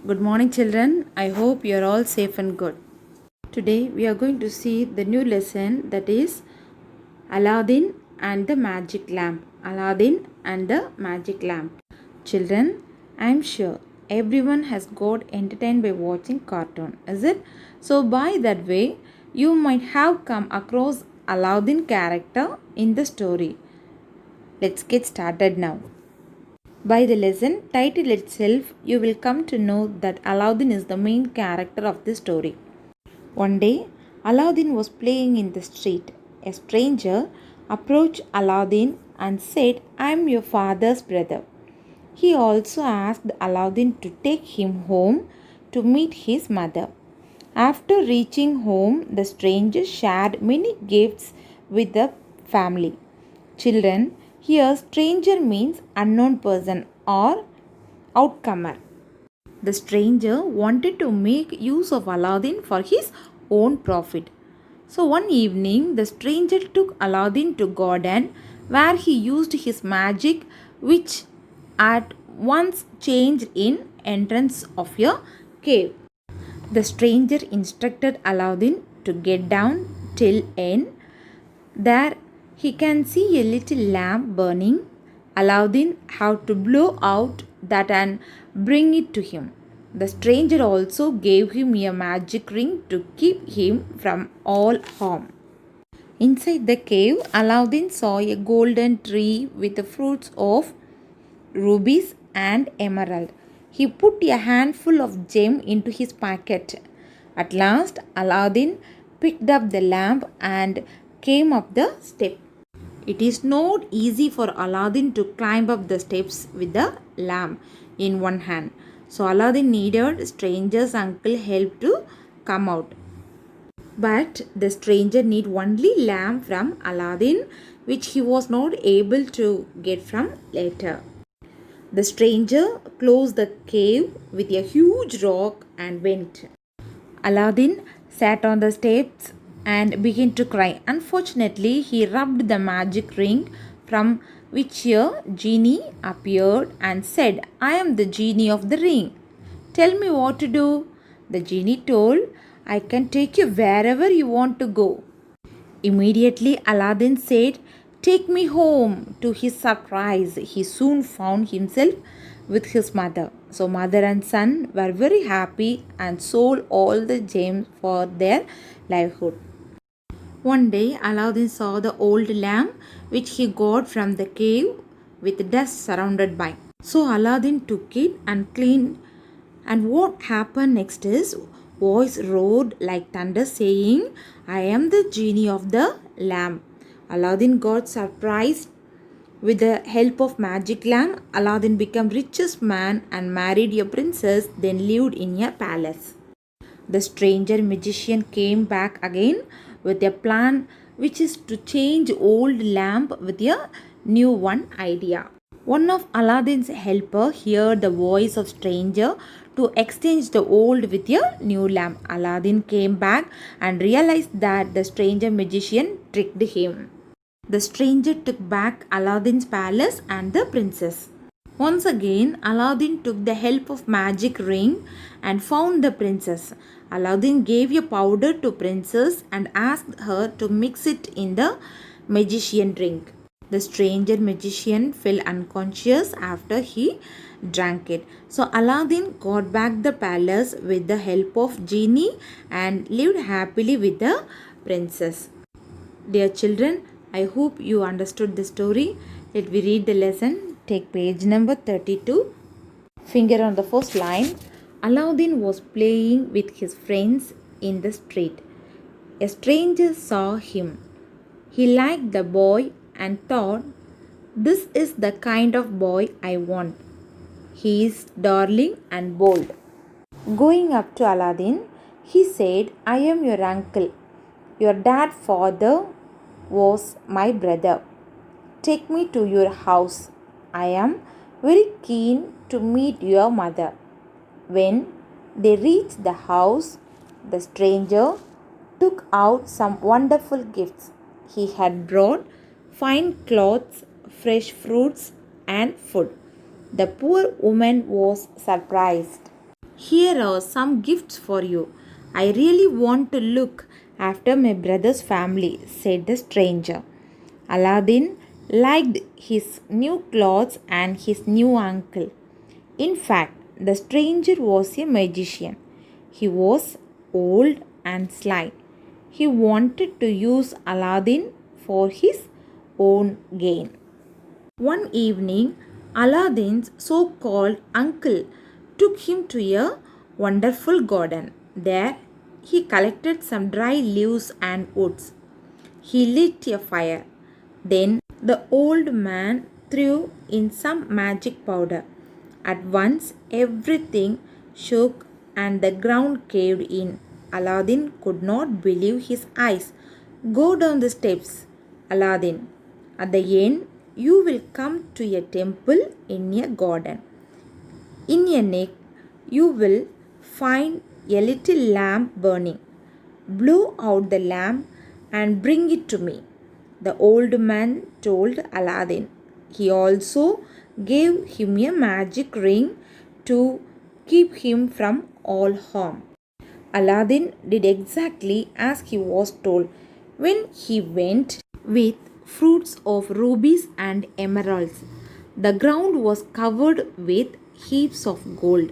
Good morning, children. I hope you are all safe and good. Today, we are going to see the new lesson, that is Aladdin and the Magic Lamp. Aladdin and the Magic Lamp. Children, I am sure everyone has got entertained by watching cartoon, is it? So, by that way, you might have come across Aladdin character in the story. Let's get started now. By the lesson title itself, you will come to know that Aladdin is the main character of the story. One day, Aladdin was playing in the street. A stranger approached Aladdin and said, "I am your father's brother." He also asked Aladdin to take him home to meet his mother. After reaching home, the stranger shared many gifts with the family. Children, here stranger means unknown person or outcomer. The stranger wanted to make use of Aladdin for his own profit. So one evening, the stranger took Aladdin to garden where he used his magic, which at once changed in entrance of a cave. The stranger instructed Aladdin to get down till end. There he can see a little lamp burning. Aladdin had to blow out that and bring it to him. The stranger also gave him a magic ring to keep him from all harm. Inside the cave, Aladdin saw a golden tree with the fruits of rubies and emerald. He put a handful of gem into his pocket. At last, Aladdin picked up the lamp and came up the step. It is not easy for Aladdin to climb up the steps with the lamp in one hand. So Aladdin needed stranger's uncle help to come out. But the stranger need only lamp from Aladdin, which he was not able to get from later. The stranger closed the cave with a huge rock and went. Aladdin sat on the steps and began to cry. Unfortunately, he rubbed the magic ring from which a genie appeared and said, "I am the genie of the ring. Tell me what to do." The genie told, "I can take you wherever you want to go." Immediately, Aladdin said, "Take me home." To his surprise, he soon found himself with his mother. So, mother and son were very happy and sold all the gems for their livelihood. One day, Aladdin saw the old lamp which he got from the cave with dust surrounded by. So, Aladdin took it and cleaned. And what happened next is, voice roared like thunder saying, "I am the genie of the lamp." Aladdin got surprised. With the help of magic lamp, Aladdin became richest man and married a princess, then lived in a palace. The stranger magician came back again with a plan, which is to change old lamp with a new one idea. One of Aladdin's helper heard the voice of stranger to exchange the old with a new lamp. Aladdin came back and realized that the stranger magician tricked him. The stranger took back Aladdin's palace and the princess. Once again, Aladdin took the help of magic ring and found the princess. Aladdin gave a powder to princess and asked her to mix it in the magician drink. The stranger magician fell unconscious after he drank it. So Aladdin got back the palace with the help of genie and lived happily with the princess. Dear children, I hope you understood the story. Let me read the lesson. Take page number 32. Finger on the first line. Aladdin was playing with his friends in the street. A stranger saw him. He liked the boy and thought, "This is the kind of boy I want. He is darling and bold." Going up to Aladdin, he said, "I am your uncle. Your dad's father was my brother. Take me to your house. I am very keen to meet your mother." When they reached the house, the stranger took out some wonderful gifts. He had brought fine clothes, fresh fruits, and food. The poor woman was surprised. Here are some gifts for you. I really want to look after my brother's family, said the stranger. Aladdin liked his new clothes and his new uncle. In fact, the stranger was a magician. He was old and sly. He wanted to use Aladdin for his own gain. One evening, Aladdin's so called uncle took him to a wonderful garden. There, he collected some dry leaves and woods. He lit a fire. Then, the old man threw in some magic powder. At once, everything shook and the ground caved in. Aladdin could not believe his eyes. Go down the steps, Aladdin. At the end, you will come to a temple in a garden. In a neck, you will find a little lamp burning. Blow out the lamp and bring it to me, the old man told Aladdin. He also gave him a magic ring to keep him from all harm. Aladdin did exactly as he was told. When he went with fruits of rubies and emeralds, the ground was covered with heaps of gold.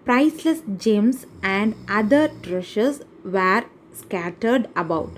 Priceless gems and other treasures were scattered about.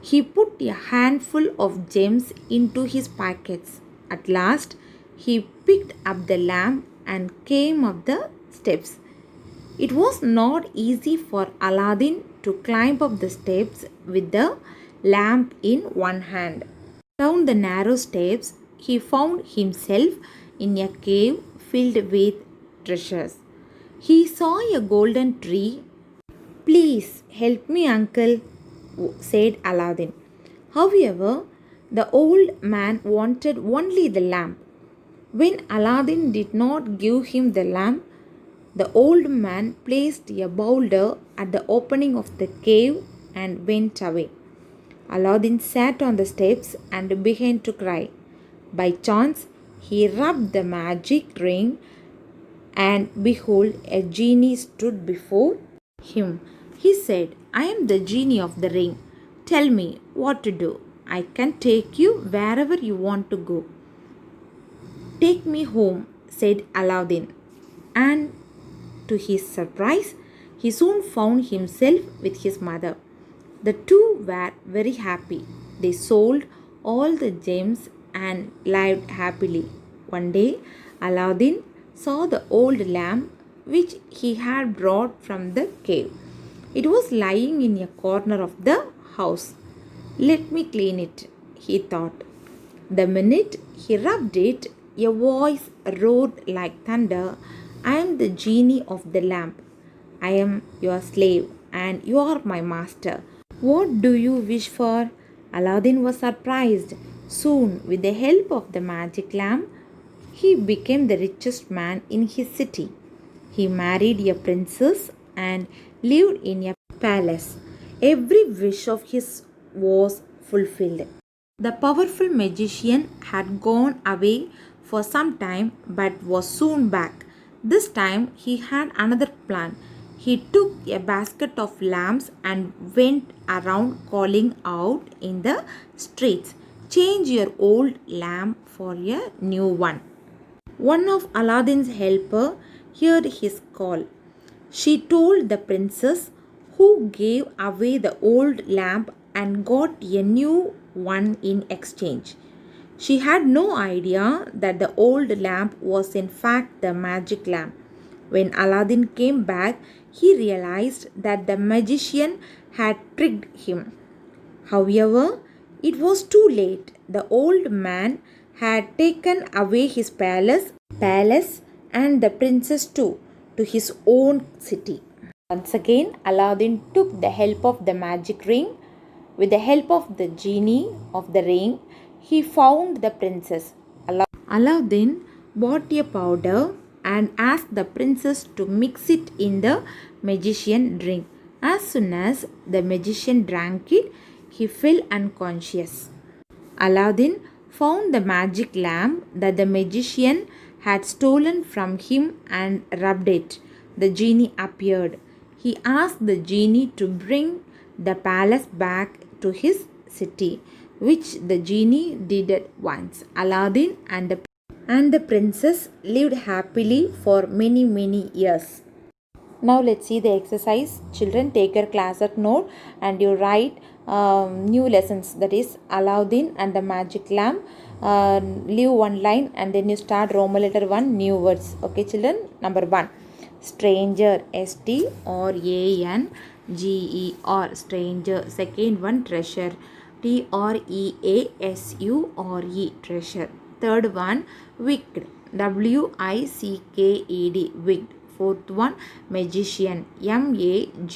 He put a handful of gems into his pockets. At last, he picked up the lamp and came up the steps. It was not easy for Aladdin to climb up the steps with the lamp in one hand. Down the narrow steps, he found himself in a cave filled with treasures. He saw a golden tree. Please help me, uncle, said Aladdin. However, the old man wanted only the lamp. When Aladdin did not give him the lamp, the old man placed a boulder at the opening of the cave and went away. Aladdin sat on the steps and began to cry. By chance, he rubbed the magic ring, and behold, a genie stood before him. He said, I am the genie of the ring. Tell me what to do. I can take you wherever you want to go. Take me home, said Aladdin. And to his surprise, he soon found himself with his mother. The two were very happy. They sold all the gems and lived happily. One day, Aladdin saw the old lamp which he had brought from the cave. It was lying in a corner of the house. Let me clean it, he thought. The minute he rubbed it, a voice roared like thunder. I am the genie of the lamp. I am your slave and you are my master. What do you wish for? Aladdin was surprised. Soon, with the help of the magic lamp, he became the richest man in his city. He married a princess and lived in a palace. Every wish of his was fulfilled. The powerful magician had gone away for some time but was soon back. This time he had another plan. He took a basket of lamps and went around calling out in the streets, change your old lamp for a new one. One of Aladdin's helpers heard his call. She told the princess, who gave away the old lamp and got a new one in exchange. She had no idea that the old lamp was in fact the magic lamp. When Aladdin came back, he realized that the magician had tricked him. However, it was too late. The old man had taken away his palace and the princess too to his own city. Once again, Aladdin took the help of the magic ring. With the help of the genie of the ring, he found the princess. Aladdin bought a powder and asked the princess to mix it in the magician drink. As soon as the magician drank it, he fell unconscious. Aladdin found the magic lamp that the magician had stolen from him and rubbed it. the genie appeared. He asked the genie to bring the palace back to his city, which the genie did at once. Aladdin and the princess lived happily for many years. Now let's see the exercise. Children, take your class at note and you write new lessons, that is Aladdin and the magic lamp. Leave one line and then you start Roman letter 1 new words. Okay children. Number 1, stranger, stranger, stranger. Second one, treasure, treasure, treasure. Third one, wicked, wicked, wicked. Fourth one, magician, magician,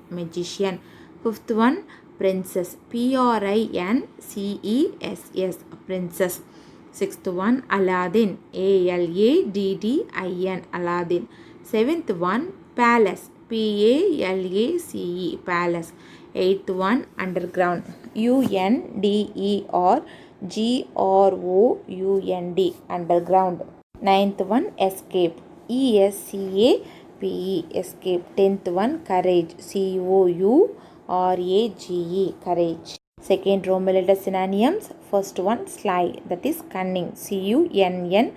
magician. Fifth one, princess, princess, princess. Sixth one, Aladdin, Aladdin, Aladdin. Seventh one, palace, palace, palace. Eighth one, underground, underground, underground. Ninth one, escape, escape, escape. Tenth one, courage, courage, courage. Second Roman letter synonyms. First one, sly, that is cunning, cunning,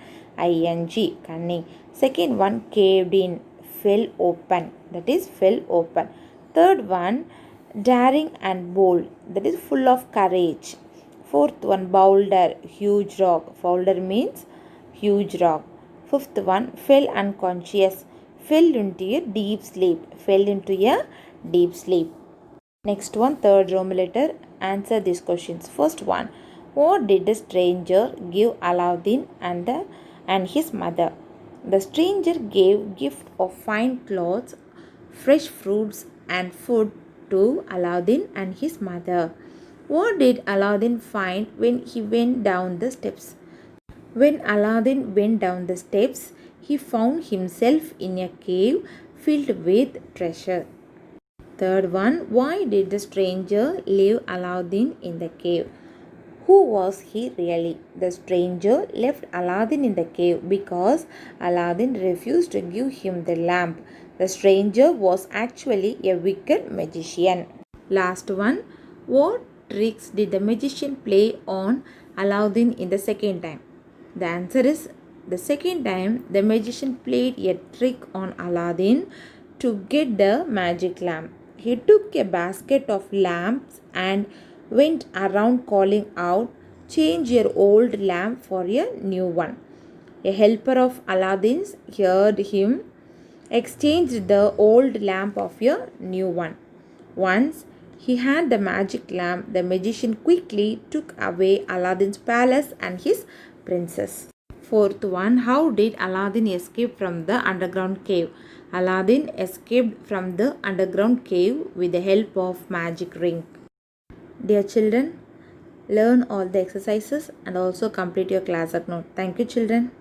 cunning. Second one, caved in, fell open, that is fell open. Third one, daring and bold, that is full of courage. Fourth one, boulder, huge rock, boulder means huge rock. Fifth one, fell unconscious, fell into a deep sleep, fell into a deep sleep. Next one, third Roman letter. Answer these questions. First one, what did the stranger give Aladdin and his mother? The stranger gave gift of fine clothes, fresh fruits and food to Aladdin and his mother. What did Aladdin find when he went down the steps? When Aladdin went down the steps, he found himself in a cave filled with treasure. Third one, why did the stranger leave Aladdin in the cave? Who was he really? The stranger left Aladdin in the cave because Aladdin refused to give him the lamp. The stranger was actually a wicked magician. Last one, what tricks did the magician play on Aladdin in the second time? The answer is, the second time the magician played a trick on Aladdin to get the magic lamp. He took a basket of lamps and went around calling out, "Change your old lamp for a new one." A helper of Aladdin's heard him, exchanged the old lamp of a new one. Once he had the magic lamp, the magician quickly took away Aladdin's palace and his princess. Fourth one, how did Aladdin escape from the underground cave? Aladdin escaped from the underground cave with the help of magic ring. Dear children, learn all the exercises and also complete your class at note. Thank you children.